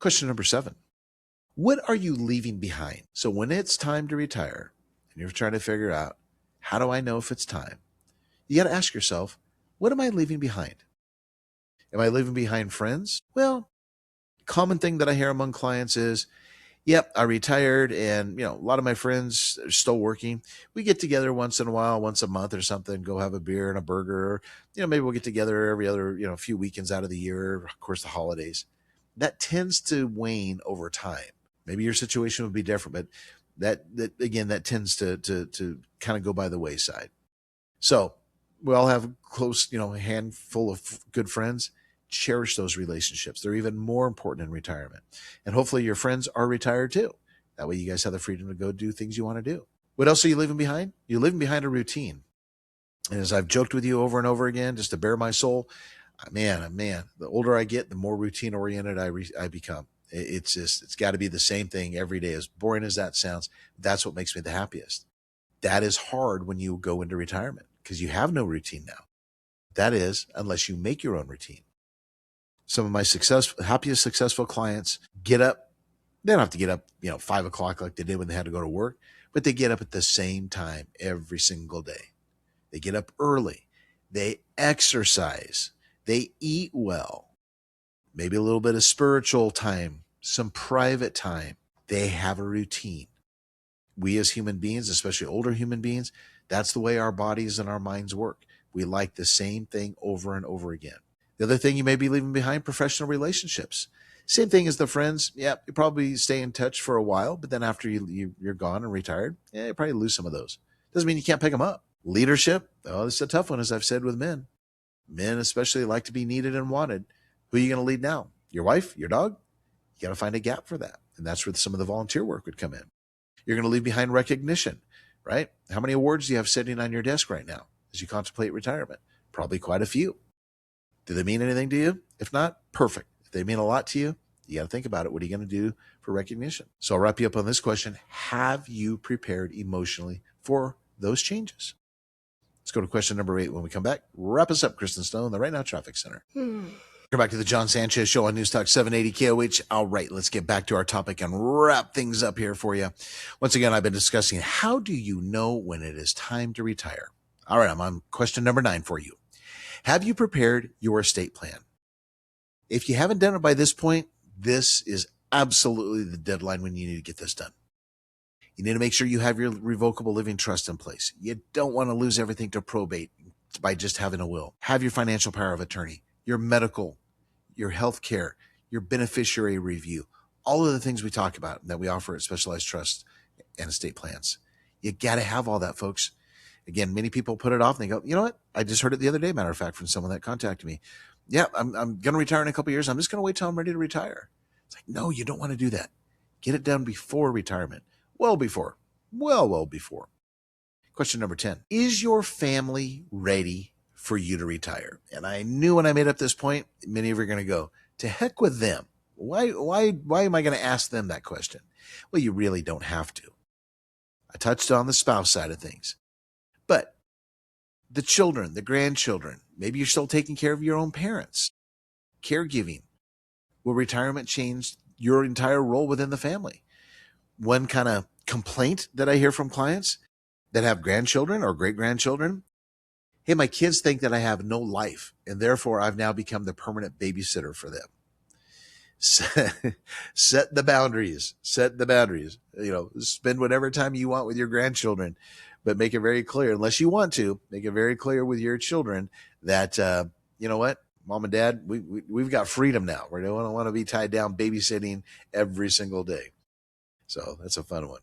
Question number 7. What are you leaving behind? So when it's time to retire and you're trying to figure out, how do I know if it's time? You got to ask yourself, what am I leaving behind? Am I leaving behind friends? Well, common thing that I hear among clients is, yep, I retired and, a lot of my friends are still working. We get together once in a while, once a month or something, go have a beer and a burger. Or, maybe we'll get together every other, few weekends out of the year, of course, the holidays. That tends to wane over time. Maybe your situation would be different, but that again, that tends to kind of go by the wayside. So we all have close, a handful of good friends. Cherish those relationships. They're even more important in retirement. And hopefully your friends are retired too. That way you guys have the freedom to go do things you want to do. What else are you leaving behind? You're leaving behind a routine. And as I've joked with you over and over again, just to bare my soul, man, the older I get, the more routine oriented I become. It's got to be the same thing every day. As boring as that sounds, that's what makes me the happiest. That is hard when you go into retirement because you have no routine now. That is, unless you make your own routine. Some of my happiest successful clients get up. They don't have to get up, 5 o'clock like they did when they had to go to work, but they get up at the same time every single day. They get up early. They exercise. They eat well. Maybe a little bit of spiritual time, some private time. They have a routine. We as human beings, especially older human beings, that's the way our bodies and our minds work. We like the same thing over and over again. The other thing you may be leaving behind, professional relationships. Same thing as the friends. Yeah, you probably stay in touch for a while, but then after you're gone and retired, you probably lose some of those. Doesn't mean you can't pick them up. Leadership. Oh, this is a tough one, as I've said with men. Men especially like to be needed and wanted. Who are you going to lead now? Your wife? Your dog? You got to find a gap for that. And that's where some of the volunteer work would come in. You're going to leave behind recognition, right? How many awards do you have sitting on your desk right now as you contemplate retirement? Probably quite a few. Do they mean anything to you? If not, perfect. If they mean a lot to you, you got to think about it. What are you going to do for recognition? So I'll wrap you up on this question. Have you prepared emotionally for those changes? Let's go to question number 8 when we come back. Wrap us up, Kristen Stone, the Right Now Traffic Center. Come back to the John Sanchez Show on News Talk 780 KOH. All right, let's get back to our topic and wrap things up here for you. Once again, I've been discussing how do you know when it is time to retire? All right, I'm on question number 9 for you. Have you prepared your estate plan? If you haven't done it by this point, this is absolutely the deadline when you need to get this done. You need to make sure you have your revocable living trust in place. You don't want to lose everything to probate by just having a will. Have your financial power of attorney, your medical, your health care, your beneficiary review, all of the things we talk about that we offer at Specialized Trust and Estate Plans. You got to have all that, folks. Again, many people put it off and they go, you know what? I just heard it the other day, matter of fact, from someone that contacted me. Yeah, I'm going to retire in a couple of years. I'm just going to wait till I'm ready to retire. It's like, no, you don't want to do that. Get it done before retirement. Well before. Well before. Question number 10. Is your family ready for you to retire? And I knew when I made up this point, many of you are going to go, to heck with them. Why am I going to ask them that question? Well, you really don't have to. I touched on the spouse side of things. But the children, the grandchildren, maybe you're still taking care of your own parents. Caregiving. Will retirement change your entire role within the family? One kind of complaint that I hear from clients that have grandchildren or great-grandchildren, hey, my kids think that I have no life, and therefore I've now become the permanent babysitter for them. Set the boundaries. Set the boundaries. Spend whatever time you want with your grandchildren, but make it very clear, unless you want to, make it very clear with your children that, you know what, Mom and Dad, we've got freedom now. We don't want to be tied down babysitting every single day. So that's a fun one.